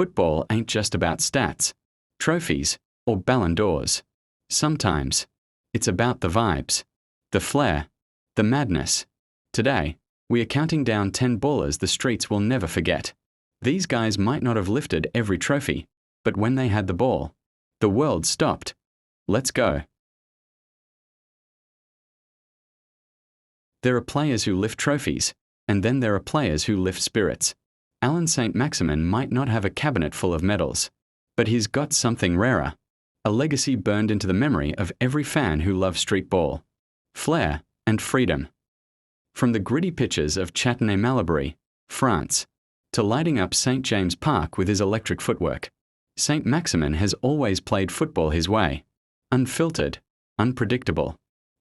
football ain't just about stats, trophies, or Ballon d'Ors. Sometimes, it's about the vibes, the flair, the madness. Today, we are counting down 10 ballers the streets will never forget. These guys might not have lifted every trophy, but when they had the ball, the world stopped. Let's go. There are players who lift trophies, and then there are players who lift spirits. Allan Saint-Maximin might not have a cabinet full of medals, but he's got something rarer, a legacy burned into the memory of every fan who loves street ball, flair, and freedom. From the gritty pitches of Châtenay-Malabry, France, to lighting up St. James Park with his electric footwork, Saint-Maximin has always played football his way, unfiltered, unpredictable,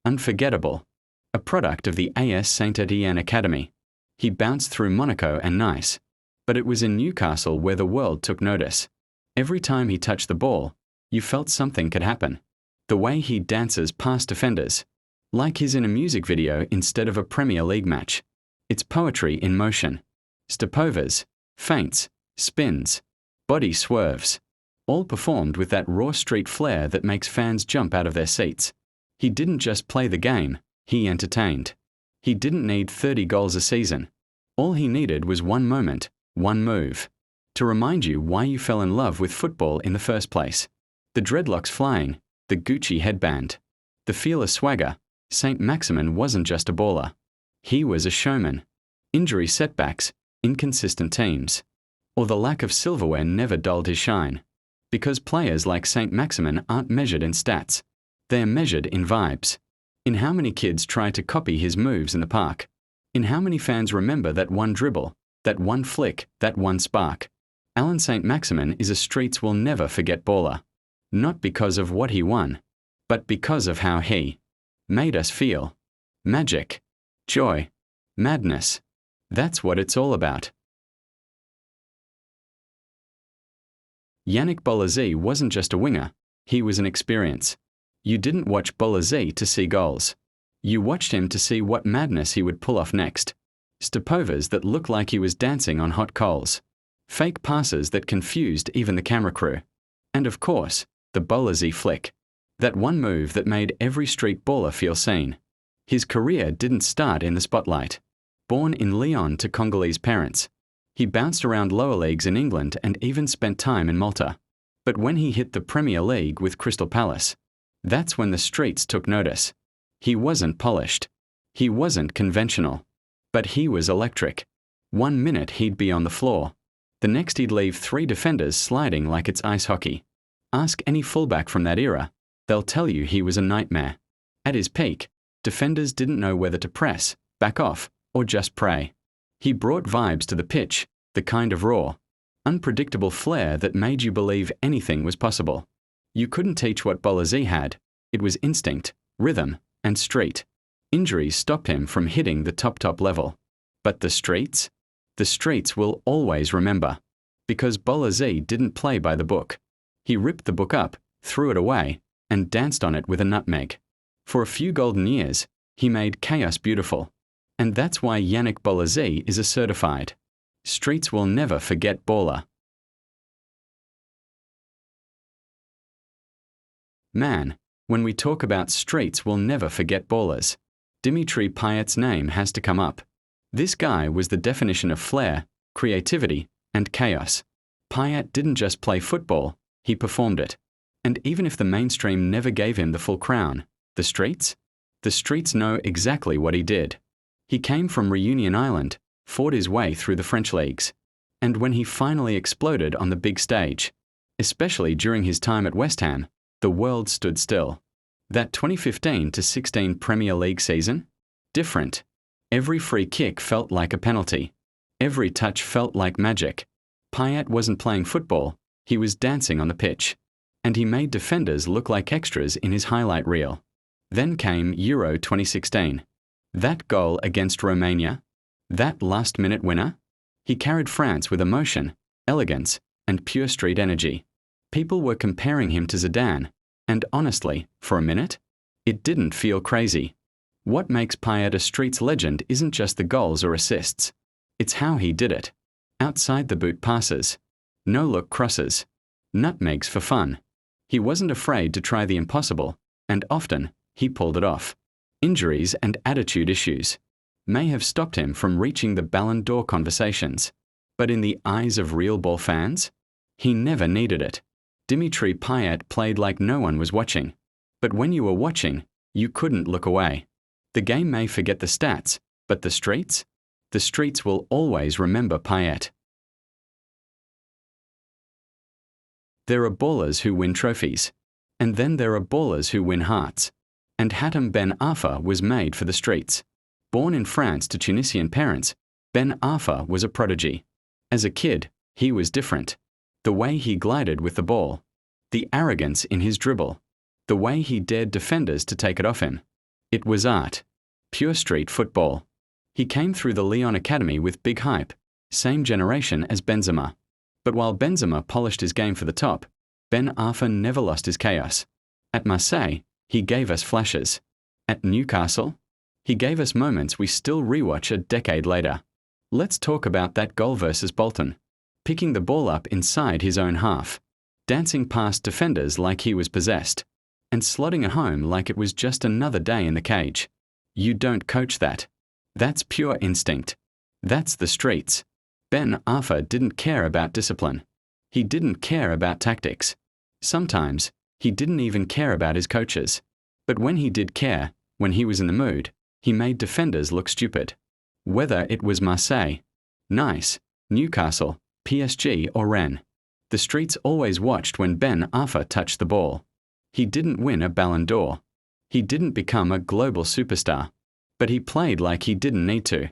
unforgettable, a product of the AS Saint-Étienne Academy. He bounced through Monaco and Nice, but it was in Newcastle where the world took notice. Every time he touched the ball, you felt something could happen. The way he dances past defenders, like he's in a music video instead of a Premier League match. It's poetry in motion. Stepovers, feints, spins, body swerves, all performed with that raw street flair that makes fans jump out of their seats. He didn't just play the game, he entertained. He didn't need 30 goals a season. All he needed was one moment, one move, to remind you why you fell in love with football in the first place. The dreadlocks flying, the Gucci headband, the fearless swagger. Saint-Maximin wasn't just a baller. He was a showman. Injury setbacks, inconsistent teams, or the lack of silverware never dulled his shine. Because players like Saint-Maximin aren't measured in stats. They're measured in vibes. In how many kids try to copy his moves in the park. In how many fans remember that one dribble, that one flick, that one spark. Allan Saint-Maximin is a streets will never forget baller. Not because of what he won, but because of how he made us feel. Magic, joy, madness. That's what it's all about. Yannick Bolasie wasn't just a winger, he was an experience. You didn't watch Bolasie to see goals. You watched him to see what madness he would pull off next. Stepovers that looked like he was dancing on hot coals. Fake passes that confused even the camera crew. And of course, the Bolasie flick. That one move that made every street baller feel seen. His career didn't start in the spotlight. Born in Lyon to Congolese parents, he bounced around lower leagues in England and even spent time in Malta. But when he hit the Premier League with Crystal Palace, that's when the streets took notice. He wasn't polished. He wasn't conventional. But he was electric. 1 minute he'd be on the floor. The next he'd leave 3 defenders sliding like it's ice hockey. Ask any fullback from that era. They'll tell you he was a nightmare. At his peak, defenders didn't know whether to press, back off, or just pray. He brought vibes to the pitch, the kind of raw, unpredictable flair that made you believe anything was possible. You couldn't teach what Bolasie had. It was instinct, rhythm, and street. Injuries stopped him from hitting the top level. But the streets? The streets will always remember. Because Bolasie didn't play by the book. He ripped the book up, threw it away, and danced on it with a nutmeg. For a few golden years, he made chaos beautiful. And that's why Yannick Bolasie is a certified. Streets will never forget baller. Man, when we talk about streets we'll never forget ballers, Dimitri Payet's name has to come up. This guy was the definition of flair, creativity, and chaos. Payet didn't just play football, he performed it. And even if the mainstream never gave him the full crown, the streets? The streets know exactly what he did. He came from Reunion Island, fought his way through the French leagues. And when he finally exploded on the big stage, especially during his time at West Ham, the world stood still. That 2015-16 Premier League season? Different. Every free kick felt like a penalty. Every touch felt like magic. Payet wasn't playing football, he was dancing on the pitch. And he made defenders look like extras in his highlight reel. Then came Euro 2016. That goal against Romania? That last-minute winner? He carried France with emotion, elegance, and pure street energy. People were comparing him to Zidane, and honestly, for a minute, it didn't feel crazy. What makes Payet a streets legend isn't just the goals or assists. It's how he did it. Outside the boot passes, no-look crosses, nutmegs for fun. He wasn't afraid to try the impossible, and often, he pulled it off. Injuries and attitude issues may have stopped him from reaching the Ballon d'Or conversations. But in the eyes of real ball fans, he never needed it. Dimitri Payet played like no one was watching. But when you were watching, you couldn't look away. The game may forget the stats, but the streets? The streets will always remember Payet. There are ballers who win trophies. And then there are ballers who win hearts. And Hatem Ben Arfa was made for the streets. Born in France to Tunisian parents, Ben Arfa was a prodigy. As a kid, he was different. The way he glided with the ball, the arrogance in his dribble, the way he dared defenders to take it off him. It was art. Pure street football. He came through the Lyon Academy with big hype, same generation as Benzema. But while Benzema polished his game for the top, Ben Arfa never lost his chaos. At Marseille, he gave us flashes. At Newcastle, he gave us moments we still rewatch a decade later. Let's talk about that goal versus Bolton. Picking the ball up inside his own half, dancing past defenders like he was possessed, and slotting it home like it was just another day in the cage. You don't coach that. That's pure instinct. That's the streets. Ben Arfa didn't care about discipline. He didn't care about tactics. Sometimes, he didn't even care about his coaches. But when he did care, when he was in the mood, he made defenders look stupid. Whether it was Marseille, Nice, Newcastle, PSG or Rennes, the streets always watched when Ben Arfa touched the ball. He didn't win a Ballon d'Or. He didn't become a global superstar. But he played like he didn't need to.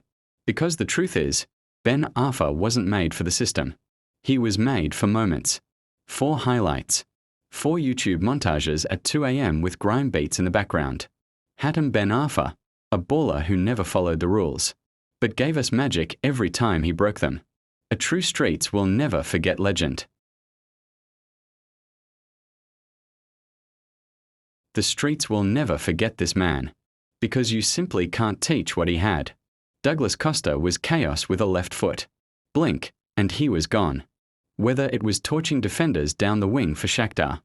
Because the truth is, Ben Arfa wasn't made for the system. He was made for moments. 4 highlights. 4 YouTube montages at 2 a.m. with grime beats in the background. Hatem Ben Arfa, a baller who never followed the rules, but gave us magic every time he broke them. A true streets will never forget legend. The streets will never forget this man, because you simply can't teach what he had. Douglas Costa was chaos with a left foot. Blink, and he was gone. Whether it was torching defenders down the wing for Shakhtar,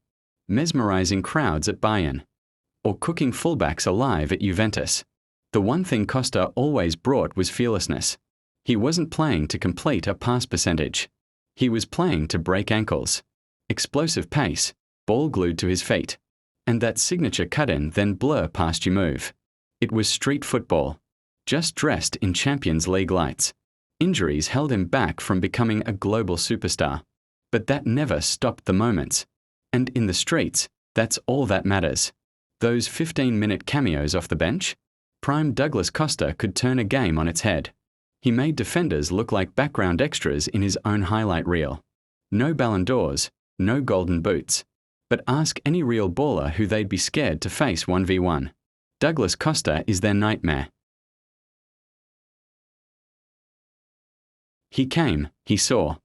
mesmerizing crowds at Bayern, or cooking fullbacks alive at Juventus, the one thing Costa always brought was fearlessness. He wasn't playing to complete a pass percentage. He was playing to break ankles. Explosive pace, ball glued to his feet, and that signature cut-in then blur past you move. It was street football, just dressed in Champions League lights. Injuries held him back from becoming a global superstar, but that never stopped the moments. And in the streets, that's all that matters. Those 15-minute cameos off the bench? Prime Douglas Costa could turn a game on its head. He made defenders look like background extras in his own highlight reel. No Ballon d'Ors, no golden boots. But ask any real baller who they'd be scared to face 1v1. Douglas Costa is their nightmare. He came, he saw,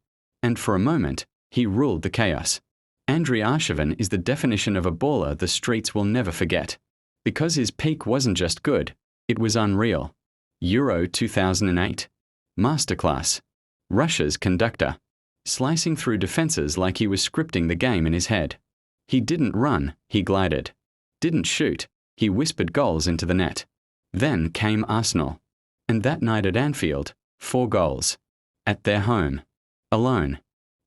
and for a moment, he ruled the chaos. Andriy Arshavin is the definition of a baller the streets will never forget. Because his peak wasn't just good, it was unreal. Euro 2008. Masterclass. Russia's conductor. Slicing through defenses like he was scripting the game in his head. He didn't run, he glided. Didn't shoot, he whispered goals into the net. Then came Arsenal. And that night at Anfield, 4 goals. At their home. Alone.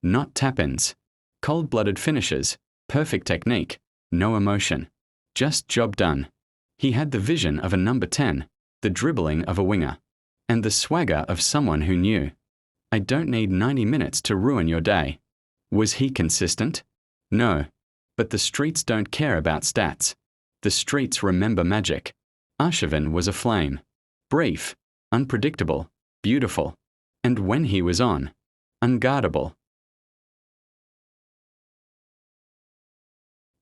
Not tap-ins. Cold-blooded finishes, perfect technique, no emotion. Just job done. He had the vision of a number 10, the dribbling of a winger, and the swagger of someone who knew. I don't need 90 minutes to ruin your day. Was he consistent? No. But the streets don't care about stats. The streets remember magic. Arshavin was a flame. Brief, unpredictable, beautiful. And when he was on, unguardable.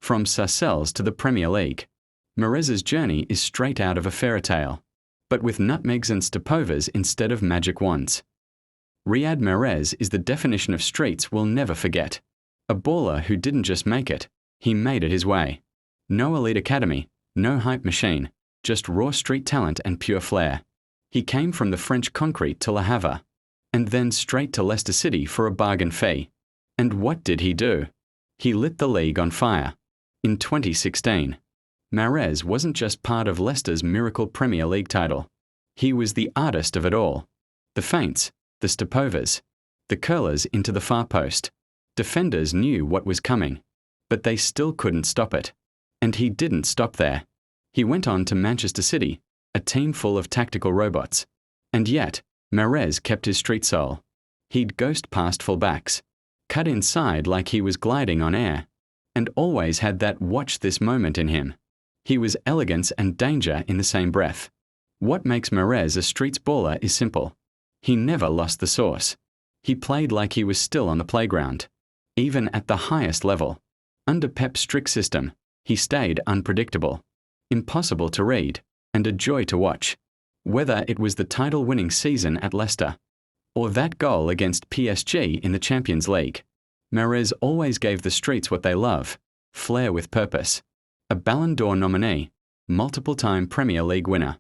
From Sarcelles to the Premier League, Mahrez's journey is straight out of a fairy tale, but with nutmegs and stepovas instead of magic wands. Riyad Mahrez is the definition of streets we'll never forget. A baller who didn't just make it, he made it his way. No elite academy, no hype machine, just raw street talent and pure flair. He came from the French concrete to Le Havre, and then straight to Leicester City for a bargain fee. And what did he do? He lit the league on fire. In 2016, Mahrez wasn't just part of Leicester's miracle Premier League title. He was the artist of it all. The feints, the stopovers, the curlers into the far post. Defenders knew what was coming, but they still couldn't stop it. And he didn't stop there. He went on to Manchester City, a team full of tactical robots. And yet, Mahrez kept his street soul. He'd ghost past fullbacks, cut inside like he was gliding on air, and always had that watch this moment in him. He was elegance and danger in the same breath. What makes Mahrez a streets baller is simple. He never lost the sauce. He played like he was still on the playground, even at the highest level. Under Pep's strict system, he stayed unpredictable, impossible to read, and a joy to watch. Whether it was the title-winning season at Leicester, or that goal against PSG in the Champions League, Mahrez always gave the streets what they love: flair with purpose. A Ballon d'Or nominee, multiple-time Premier League winner,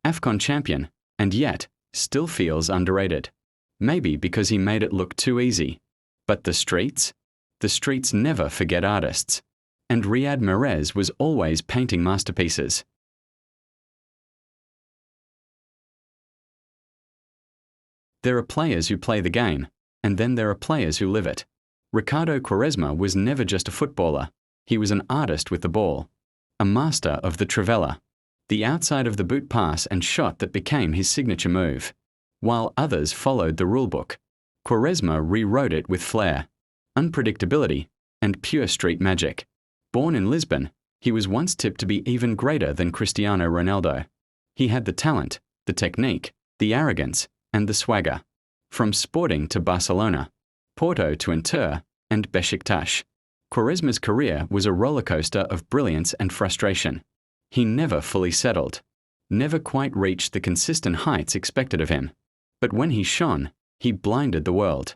AFCON champion, and yet still feels underrated. Maybe because he made it look too easy. But the streets? The streets never forget artists. And Riyad Mahrez was always painting masterpieces. There are players who play the game, and then there are players who live it. Ricardo Quaresma was never just a footballer. He was an artist with the ball, a master of the trivela, the outside of the boot pass and shot that became his signature move. While others followed the rulebook, Quaresma rewrote it with flair, unpredictability, and pure street magic. Born in Lisbon, he was once tipped to be even greater than Cristiano Ronaldo. He had the talent, the technique, the arrogance, and the swagger. From Sporting to Barcelona, Porto to Inter, and Besiktas, Quaresma's career was a rollercoaster of brilliance and frustration. He never fully settled, never quite reached the consistent heights expected of him. But when he shone, he blinded the world.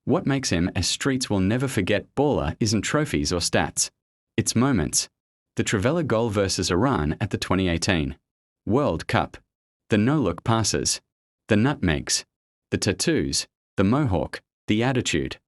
What makes him a streets will never forget baller isn't trophies or stats. It's moments. The Trivela goal versus Iran at the 2018 World Cup. The no-look passes. The nutmegs. The tattoos. The mohawk. The attitude.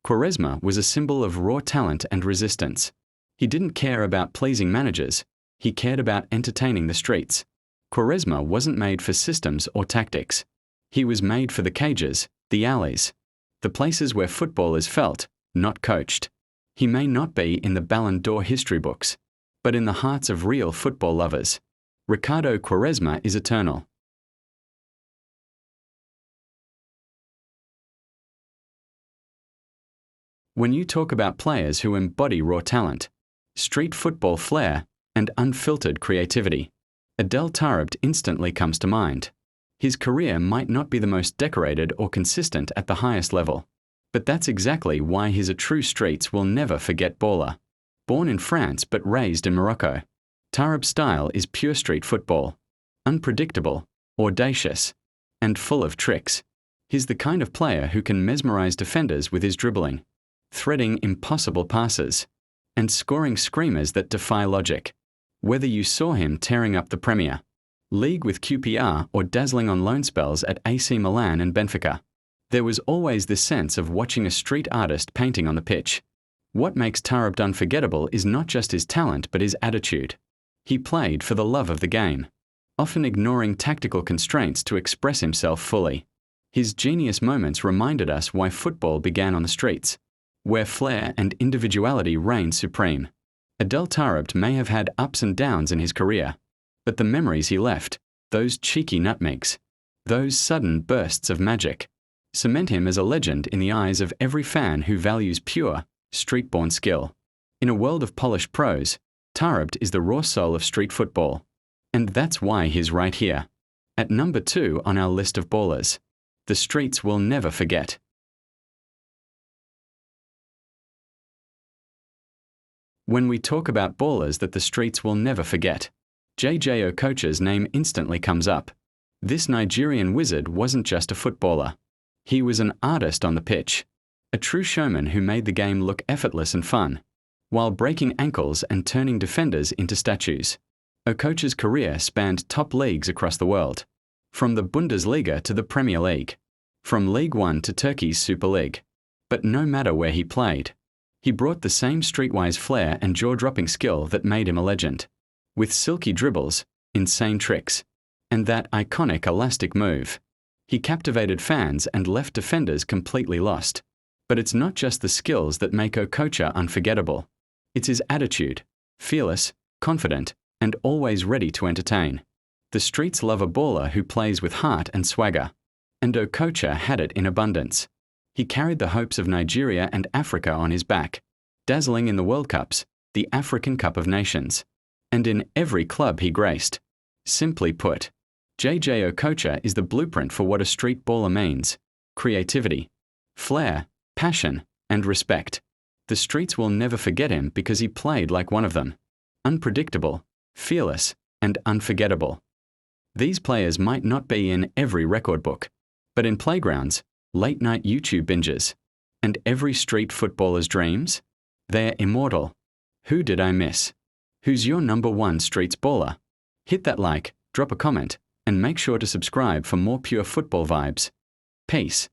Quaresma was a symbol of raw talent and resistance. He didn't care about pleasing managers. He cared about entertaining the streets. Quaresma wasn't made for systems or tactics. He was made for the cages, the alleys, the places where footballers felt, not coached. He may not be in the Ballon d'Or history books, but in the hearts of real football lovers, Ricardo Quaresma is eternal. When you talk about players who embody raw talent, street football flair, and unfiltered creativity, Adel Taarabt instantly comes to mind. His career might not be the most decorated or consistent at the highest level, but that's exactly why he's a true streets will never forget baller. Born in France but raised in Morocco, Taarabt's style is pure street football, unpredictable, audacious, and full of tricks. He's the kind of player who can mesmerize defenders with his dribbling, threading impossible passes, and scoring screamers that defy logic. Whether you saw him tearing up the Premier League with QPR or dazzling on loan spells at AC Milan and Benfica, there was always this sense of watching a street artist painting on the pitch. What makes Taarabt unforgettable is not just his talent but his attitude. He played for the love of the game, often ignoring tactical constraints to express himself fully. His genius moments reminded us why football began on the streets, where flair and individuality reigned supreme. Adel Taarabt may have had ups and downs in his career, but the memories he left, those cheeky nutmegs, those sudden bursts of magic, cement him as a legend in the eyes of every fan who values pure, street-born skill. In a world of polished pros, Taarabt is the raw soul of street football. And that's why he's right here. At number 2 on our list of ballers. The streets will never forget. When we talk about ballers that the streets will never forget, JJ Okocha's name instantly comes up. This Nigerian wizard wasn't just a footballer. He was an artist on the pitch, a true showman who made the game look effortless and fun, while breaking ankles and turning defenders into statues. Okocha's career spanned top leagues across the world, from the Bundesliga to the Premier League, from League One to Turkey's Super League. But no matter where he played, he brought the same streetwise flair and jaw-dropping skill that made him a legend. With silky dribbles, insane tricks, and that iconic elastic move, he captivated fans and left defenders completely lost. But it's not just the skills that make Okocha unforgettable. It's his attitude, fearless, confident, and always ready to entertain. The streets love a baller who plays with heart and swagger, and Okocha had it in abundance. He carried the hopes of Nigeria and Africa on his back, dazzling in the World Cups, the African Cup of Nations, and in every club he graced. Simply put, JJ Okocha is the blueprint for what a street baller means: creativity, flair, passion, and respect. The streets will never forget him because he played like one of them. Unpredictable, fearless, and unforgettable. These players might not be in every record book, but in playgrounds, late-night YouTube binges, and every street footballer's dreams, they're immortal. Who did I miss? Who's your number one streets baller? Hit that like, drop a comment, and make sure to subscribe for more pure football vibes. Peace.